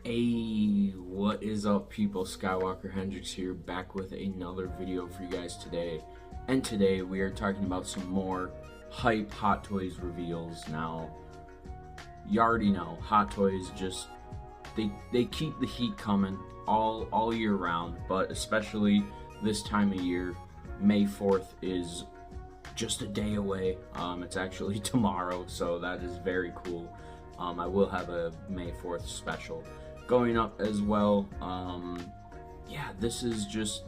Hey, what is up, people? Skywalker Hendrix here, back with another video for you guys today. And today we are talking about some more hype Hot Toys reveals. Now, you already know, Hot Toys just they keep the heat coming all year round, but especially this time of year. May 4th is just a day away. It's actually tomorrow, so that is very cool. I will have a May 4th special going up as well. Yeah, this is just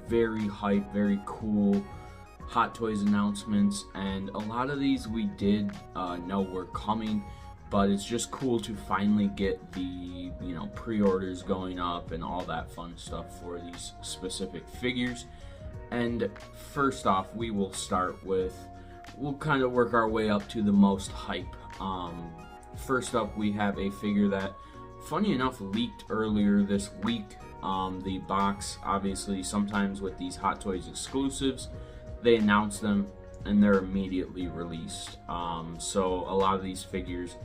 very hype, very cool Hot Toys announcements, and a lot of these we did know were coming, but it's just cool to finally get the pre-orders going up and all that fun stuff for these specific figures. And first off, we'll kind of work our way up to the most hype. First up, we have a figure that, funny enough, leaked earlier this week. The box, obviously, sometimes with these Hot Toys exclusives, they announce them and they're immediately released. So a lot of these figures,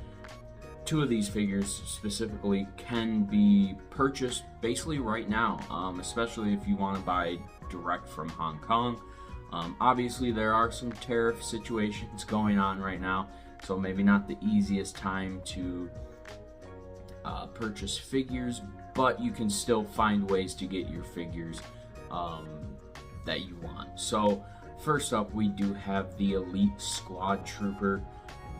two of these figures specifically, can be purchased basically right now, especially if you want to buy direct from Hong Kong. Obviously, there are some tariff situations going on right now, so maybe not the easiest time to purchase figures, but you can still find ways to get your figures that you want. So first up, we do have the Elite Squad Trooper.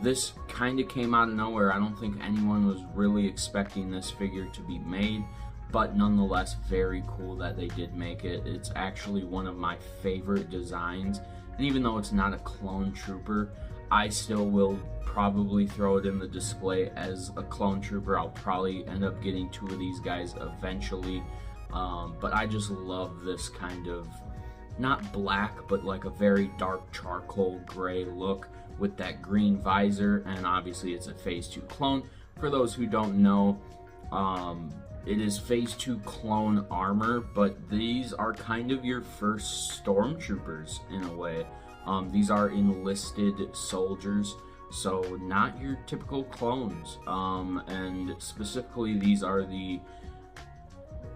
This kind of came out of nowhere. I don't think anyone was really expecting this figure to be made, but nonetheless, very cool that they did make it. It's actually one of my favorite designs, and even though it's not a clone trooper, I still will probably throw it in the display as a clone trooper. I'll probably end up getting two of these guys eventually, but I just love this kind of, not black, but like a very dark charcoal gray look with that green visor, and obviously it's a Phase 2 clone. For those who don't know, it is Phase 2 clone armor, but these are kind of your first stormtroopers in a way. These are enlisted soldiers, so not your typical clones. And specifically, these are the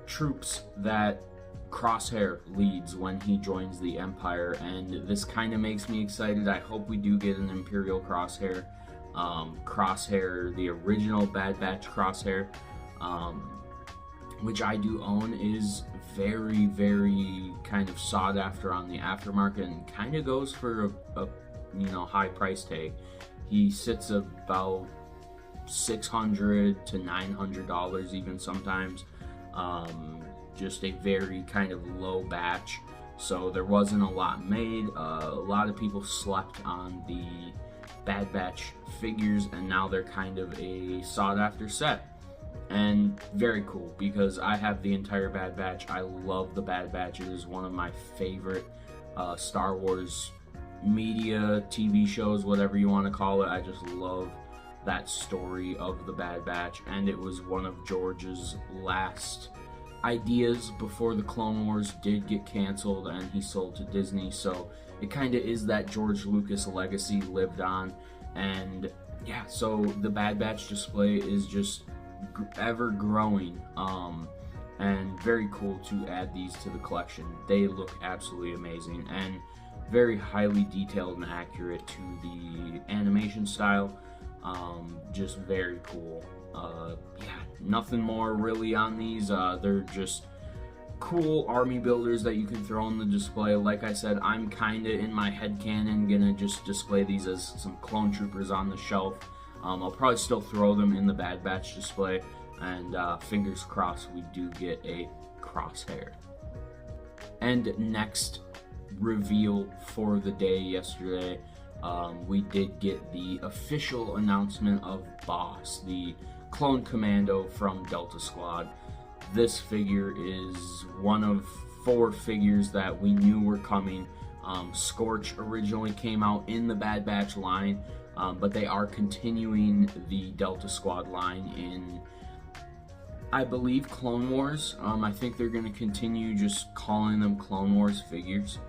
troops that Crosshair leads when he joins the Empire, and this kind of makes me excited. I hope we do get an Imperial Crosshair. Crosshair, the original Bad Batch Crosshair, which I do own, is very, very kind of sought after on the aftermarket and kind of goes for a high price tag. He sits about $600 to $900 even sometimes. Just a very kind of low batch, so there wasn't a lot made. A lot of people slept on the Bad Batch figures, and now they're kind of a sought after set. And very cool, because I have the entire Bad Batch. I love the Bad Batch. It is one of my favorite Star Wars media, TV shows, whatever you want to call it. I just love that story of the Bad Batch, and it was one of George's last ideas before the Clone Wars did get canceled and he sold to Disney. So it kind of is that George Lucas legacy lived on. And yeah, so the Bad Batch display is just ever growing, and very cool to add these to the collection. They look absolutely amazing and very highly detailed and accurate to the animation style. Just very cool. Yeah, nothing more really on these. They're just cool army builders that you can throw on the display. Like I said, I'm kind of, in my headcanon, gonna just display these as some clone troopers on the shelf. I'll probably still throw them in the Bad Batch display, and fingers crossed we do get a Crosshair. And next reveal for the day yesterday, we did get the official announcement of Boss, the clone commando from Delta Squad. This figure is one of 4 figures that we knew were coming. Scorch originally came out in the Bad Batch line, but they are continuing the Delta Squad line in, I believe, Clone Wars. I think they're going to continue just calling them Clone Wars figures.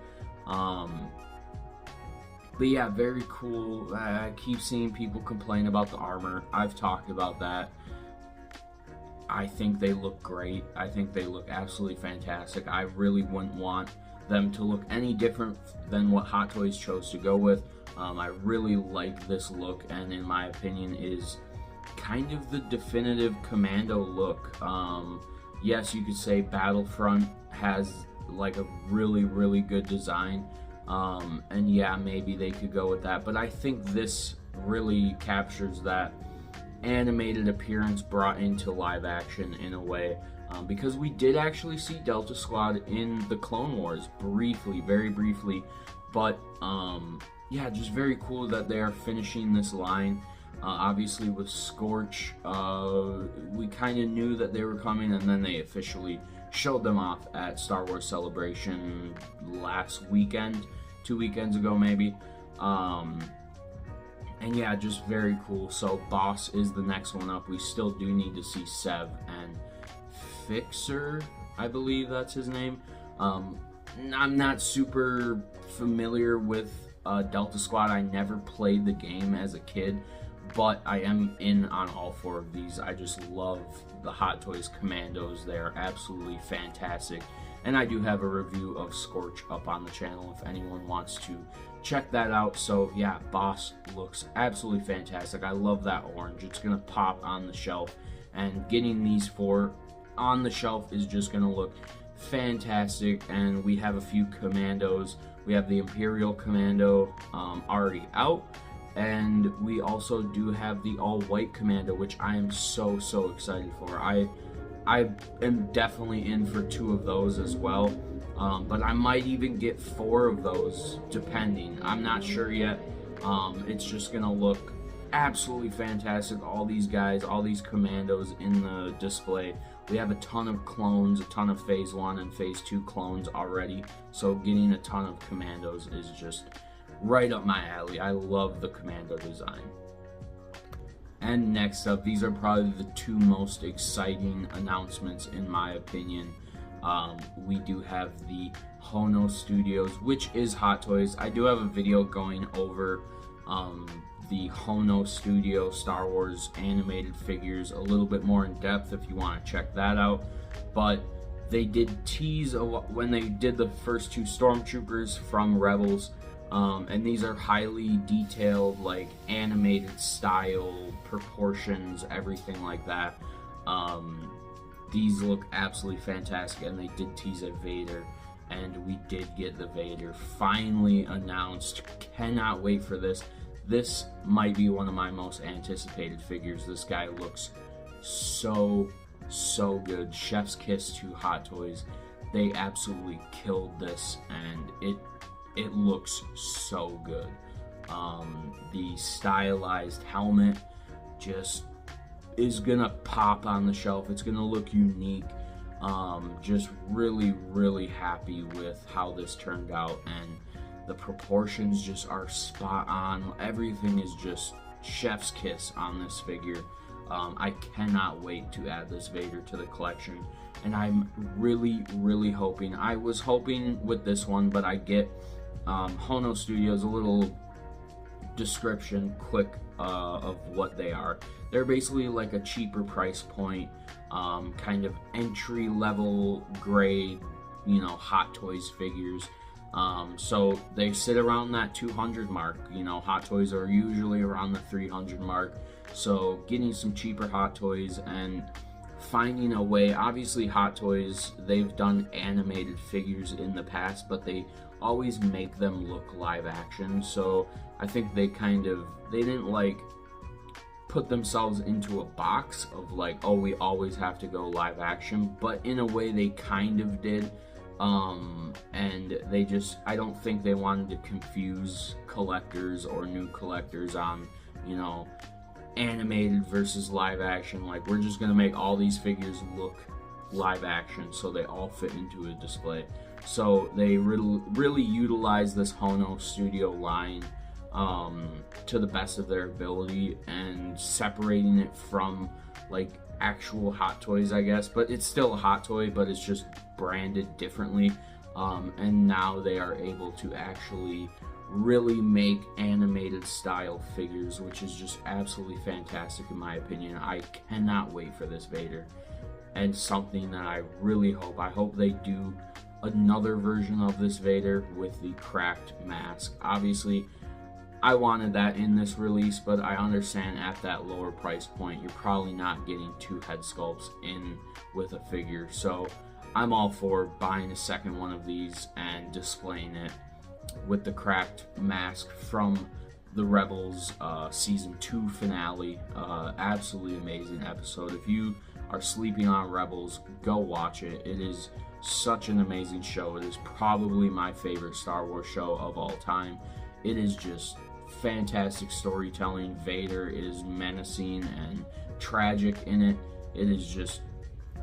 But yeah, very cool. I keep seeing people complain about the armor. I've talked about that. I think they look great. I think they look absolutely fantastic. I really wouldn't want them to look any different than what Hot Toys chose to go with. I really like this look, and in my opinion is kind of the definitive Commando look. Yes, you could say Battlefront has like a really good design, and yeah, maybe they could go with that, but I think this really captures that animated appearance brought into live action in a way, because we did actually see Delta Squad in the Clone Wars briefly, very briefly, but yeah, just very cool that they are finishing this line. Obviously with Scorch, we kind of knew that they were coming, and then they officially showed them off at Star Wars Celebration last weekend, 2 weekends ago maybe. And yeah, just very cool. So Boss is the next one up. We still do need to see Sev and Fixer, I believe that's his name. I'm not super familiar with Delta Squad. I never played the game as a kid, but I am in on all 4 of these. I just love the Hot Toys Commandos. They are absolutely fantastic. And I do have a review of Scorch up on the channel if anyone wants to check that out. So yeah, Boss looks absolutely fantastic. I love that orange. It's gonna pop on the shelf, and getting these 4 on the shelf is just gonna look fantastic. And we have a few Commandos. We have the Imperial Commando already out, and we also do have the all-white Commando, which I am so excited for. I am definitely in for 2 of those as well, but I might even get 4 of those, depending. I'm not sure yet. It's just gonna look absolutely fantastic. All these guys, all these Commandos in the display. We have a ton of clones, a ton of Phase 1 and Phase 2 clones already, so getting a ton of Commandos is just right up my alley. I love the Commando design. And next up, these are probably the 2 most exciting announcements in my opinion. We do have the Hono Studios, which is Hot Toys. I do have a video going over the Hono Studio Star Wars animated figures a little bit more in depth if you want to check that out. But they did tease when they did the first 2 Stormtroopers from Rebels. And these are highly detailed, like animated style, proportions, everything like that. These look absolutely fantastic, and they did tease a Vader, and we did get the Vader finally announced. Cannot wait for this. This might be one of my most anticipated figures. This guy looks so good. Chef's kiss to Hot Toys. They absolutely killed this, and it looks so good. The stylized helmet just is gonna pop on the shelf. It's gonna look unique. Just really happy with how this turned out, and the proportions just are spot on. Everything is just chef's kiss on this figure. I cannot wait to add this Vader to the collection, and I'm really hoping. I was hoping with this one, but I get Hono Studios a little description quick of what they are. They're basically like a cheaper price point, kind of entry level grade, you know, Hot Toys figures. So they sit around that 200 mark. You know, Hot Toys are usually around the 300 mark. So getting some cheaper Hot Toys and finding a way. Obviously Hot Toys, they've done animated figures in the past, but they always make them look live action. So I think they didn't like put themselves into a box of like, oh, we always have to go live action, but in a way they kind of did. And they just, I don't think they wanted to confuse collectors or new collectors on, you know, animated versus live action. Like, we're just gonna make all these figures look live action so they all fit into a display. So they really utilize this Hono Studio line to the best of their ability, and separating it from like actual Hot Toys, I guess. But it's still a Hot Toy, but it's just branded differently. And now they are able to actually really make animated style figures, which is just absolutely fantastic in my opinion. I cannot wait for this Vader. and something that I really hope they do another version of this Vader with the cracked mask. Obviously, I wanted that in this release, but I understand at that lower price point, you're probably not getting 2 head sculpts in with a figure. So I'm all for buying a second one of these and displaying it with the cracked mask from the Rebels season 2 finale. Absolutely amazing episode. If you are sleeping on Rebels, go watch it. It is such an amazing show. It is probably my favorite Star Wars show of all time. It is just fantastic storytelling. Vader is menacing and tragic in it. It is just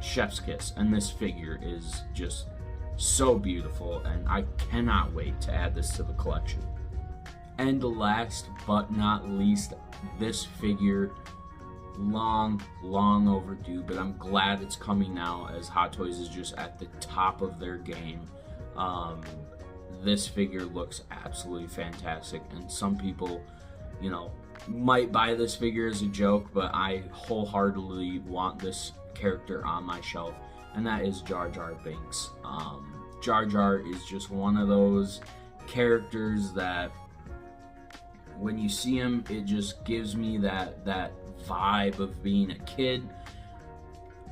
chef's kiss, and this figure is just so beautiful, and I cannot wait to add this to the collection. And last but not least, this figure, long overdue, but I'm glad it's coming now, as Hot Toys is just at the top of their game. This figure looks absolutely fantastic, and some people, you know, might buy this figure as a joke, but I wholeheartedly want this character on my shelf, and that is Jar Jar Binks. Jar Jar is just one of those characters that when you see him, it just gives me that vibe of being a kid.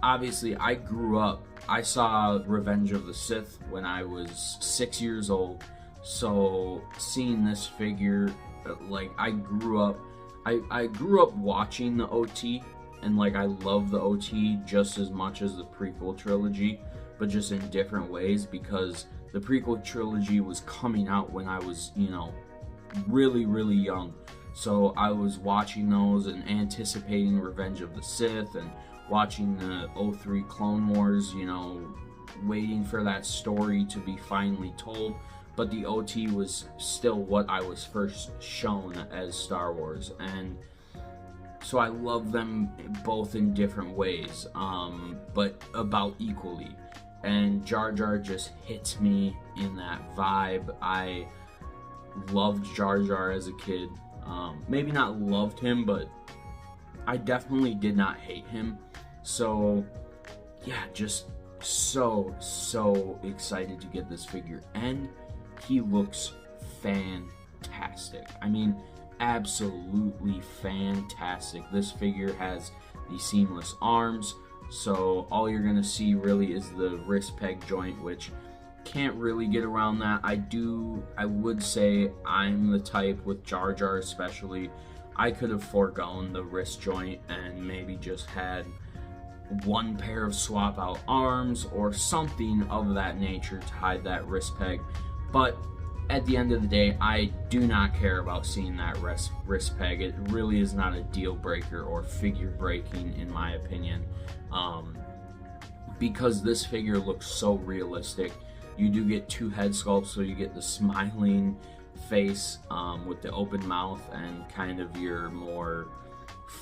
Obviously, I saw Revenge of the Sith when I was 6 years old, so seeing this figure, like, I grew up watching the OT, and like I love the OT just as much as the prequel trilogy, but just in different ways, because the prequel trilogy was coming out when I was, you know, really young. So I was watching those and anticipating Revenge of the Sith and watching the 03 Clone Wars, you know, waiting for that story to be finally told. But the OT was still what I was first shown as Star Wars, and so I love them both in different ways, but about equally. And Jar Jar just hits me in that vibe. I loved Jar Jar as a kid. Maybe not loved him, but I definitely did not hate him. So yeah, just so excited to get this figure, and he looks fantastic. I mean, absolutely fantastic. This figure has the seamless arms, so all you're gonna see really is the wrist peg joint, which can't really get around that. I would say I'm the type with Jar Jar especially, I could have foregone the wrist joint and maybe just had one pair of swap out arms or something of that nature to hide that wrist peg. But at the end of the day, I do not care about seeing that wrist peg. It really is not a deal breaker or figure breaking in my opinion, because this figure looks so realistic. You do get 2 head sculpts, so you get the smiling face with the open mouth and kind of your more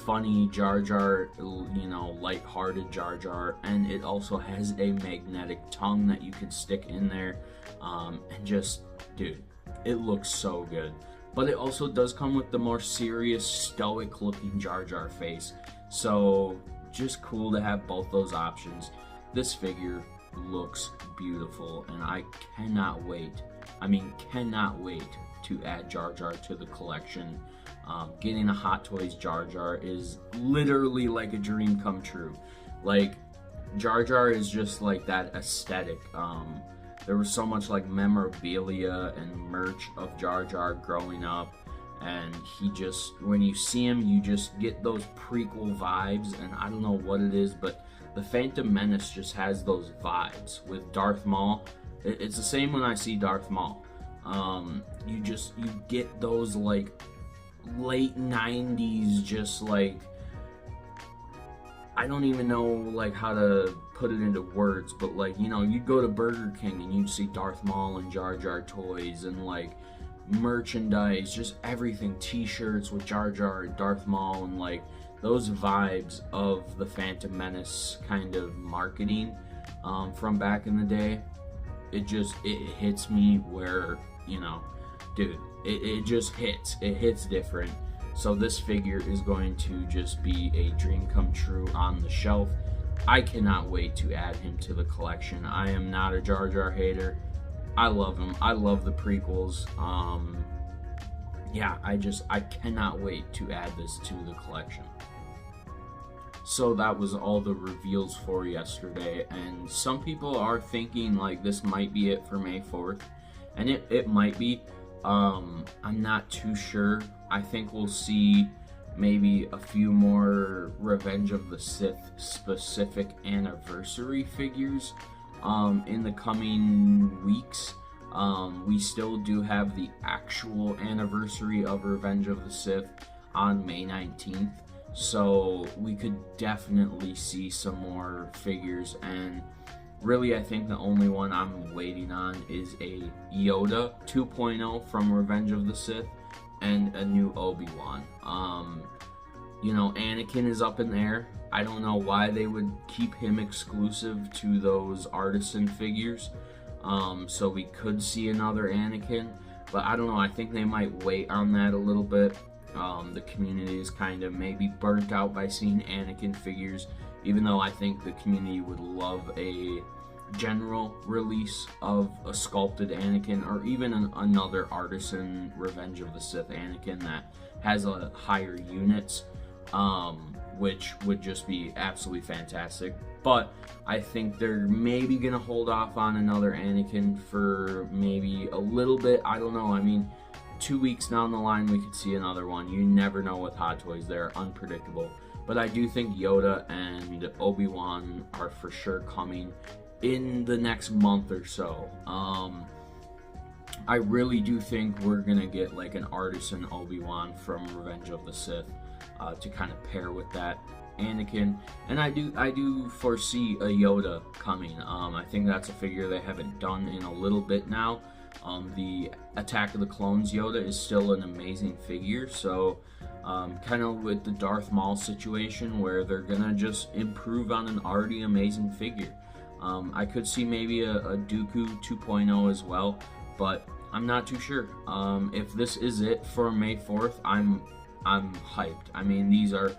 funny Jar Jar, you know, light-hearted Jar Jar, and it also has a magnetic tongue that you can stick in there, and just, dude, it looks so good. But it also does come with the more serious, stoic-looking Jar Jar face, so just cool to have both those options. This figure looks beautiful, and I cannot wait to add Jar Jar to the collection. Getting a Hot Toys Jar Jar is literally like a dream come true. Like, Jar Jar is just like that aesthetic. There was so much like memorabilia and merch of Jar Jar growing up, and he just, when you see him, you just get those prequel vibes, and I don't know what it is, but the Phantom Menace just has those vibes with Darth Maul. It's the same when I see Darth Maul. You get those like late 90s, just like, I don't even know like how to put it into words, but like, you know, you'd go to Burger King and you'd see Darth Maul and Jar Jar toys and like merchandise, just everything, t-shirts with Jar Jar and Darth Maul, and like those vibes of the Phantom Menace kind of marketing from back in the day. It hits me where, you know, dude, it just hits different. So this figure is going to just be a dream come true on the shelf. I cannot wait to add him to the collection. I am not a Jar Jar hater. I love him. I love the prequels. Yeah, I cannot wait to add this to the collection. So that was all the reveals for yesterday, and some people are thinking like this might be it for May 4th, and it might be. I'm not too sure. I think we'll see maybe a few more Revenge of the Sith specific anniversary figures in the coming weeks. We still do have the actual anniversary of Revenge of the Sith on May 19th, so we could definitely see some more figures. And really, I think the only one I'm waiting on is a Yoda 2.0 from Revenge of the Sith and a new Obi-Wan. You know, Anakin is up in there. I don't know why they would keep him exclusive to those artisan figures. So we could see another Anakin, but I don't know. I think they might wait on that a little bit. The community is kind of maybe burnt out by seeing Anakin figures, even though I think the community would love a general release of a sculpted Anakin, or even another artisan Revenge of the Sith Anakin that has a higher units, which would just be absolutely fantastic. But I think they're maybe gonna hold off on another Anakin for maybe a little bit. I don't know. I mean, 2 weeks down the line we could see another one. You never know with Hot Toys. They're unpredictable. But I do think Yoda and Obi-Wan are for sure coming in the next month or so. I really do think we're gonna get like an artisan Obi-Wan from Revenge of the Sith to kind of pair with that Anakin, and I do foresee a Yoda coming. I think that's a figure they haven't done in a little bit now. The Attack of the Clones Yoda is still an amazing figure, so kind of with the Darth Maul situation where they're gonna just improve on an already amazing figure. I could see maybe a Dooku 2.0 as well, but I'm not too sure. If this is it for May 4th, I'm hyped. I mean, these are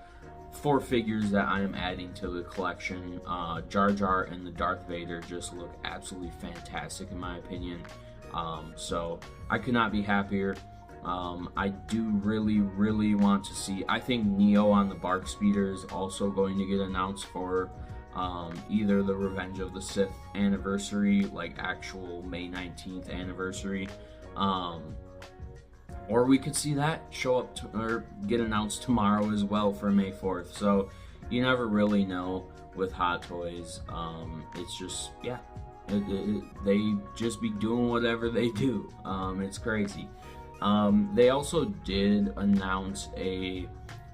4 figures that I am adding to the collection. Jar Jar and the Darth Vader just look absolutely fantastic in my opinion. So I could not be happier. I do really want to see, I think Neo on the Bark Speeder is also going to get announced for either the Revenge of the Sith anniversary, like actual May 19th anniversary, or we could see that show up or get announced tomorrow as well for May 4th. So you never really know with Hot Toys. It's just, yeah, they just be doing whatever they do. It's crazy. They also did announce a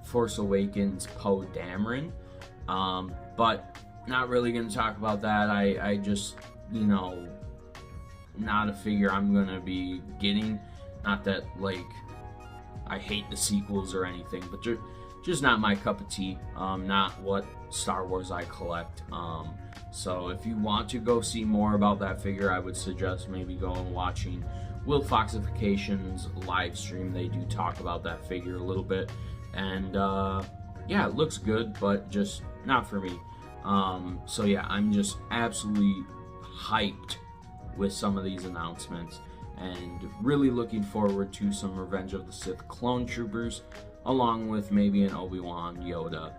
Force Awakens Poe Dameron, but not really going to talk about that. I just, you know, not a figure I'm going to be getting. Not that, like, I hate the sequels or anything, but just not my cup of tea. Not what Star Wars I collect. So if you want to go see more about that figure, I would suggest maybe going watching Will Foxification's live stream. They do talk about that figure a little bit, and yeah, it looks good, but just not for me. So yeah, I'm just absolutely hyped with some of these announcements, and really looking forward to some Revenge of the Sith clone troopers, along with maybe an Obi-Wan Yoda.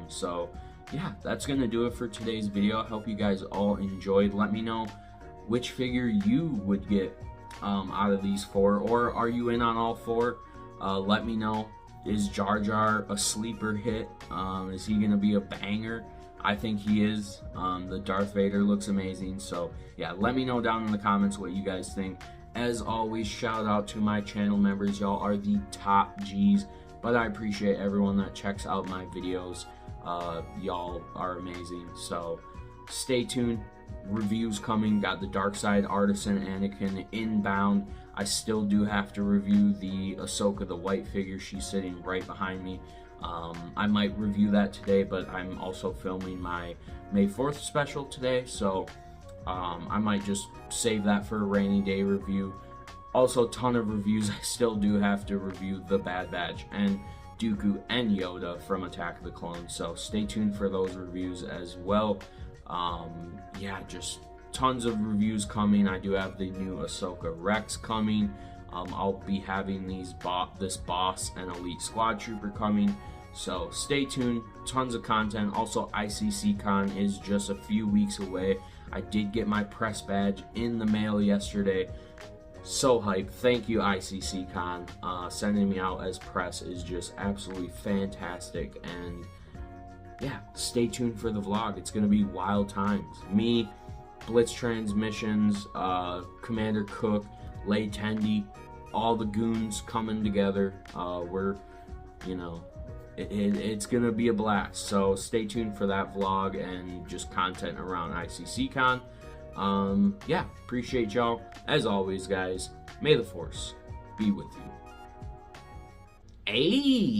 So yeah, that's gonna do it for today's video. I hope you guys all enjoyed. Let me know which figure you would get out of these 4, or are you in on all 4? Let me know. Is Jar Jar a sleeper hit? Is he gonna be a banger? I think he is. The Darth Vader looks amazing. So yeah, let me know down in the comments what you guys think. As always, shout out to my channel members. Y'all are the top G's, but I appreciate everyone that checks out my videos. Y'all are amazing. So stay tuned. Reviews coming. Got the Dark Side Artisan Anakin inbound. I still do have to review the Ahsoka the white figure. She's sitting right behind me. I might review that today, but I'm also filming my May 4th special today, so I might just save that for a rainy day review. Also, ton of reviews. I still do have to review the Bad Batch, and Dooku, and Yoda from Attack of the Clones. So stay tuned for those reviews as well. Yeah, just tons of reviews coming. I do have the new Ahsoka Rex coming. I'll be having this boss and elite squad trooper coming. So stay tuned, tons of content. Also, ICC-Con is just a few weeks away. I did get my press badge in the mail yesterday. So hyped. Thank you, ICC-Con. Sending me out as press is just absolutely fantastic. And yeah, stay tuned for the vlog. It's going to be wild times. Me, Blitz Transmissions, Commander Cook, Lay Tendi, all the goons coming together. It's going to be a blast. So stay tuned for that vlog and just content around ICC-Con. Yeah, appreciate y'all. As always, guys, may the Force be with you. Hey!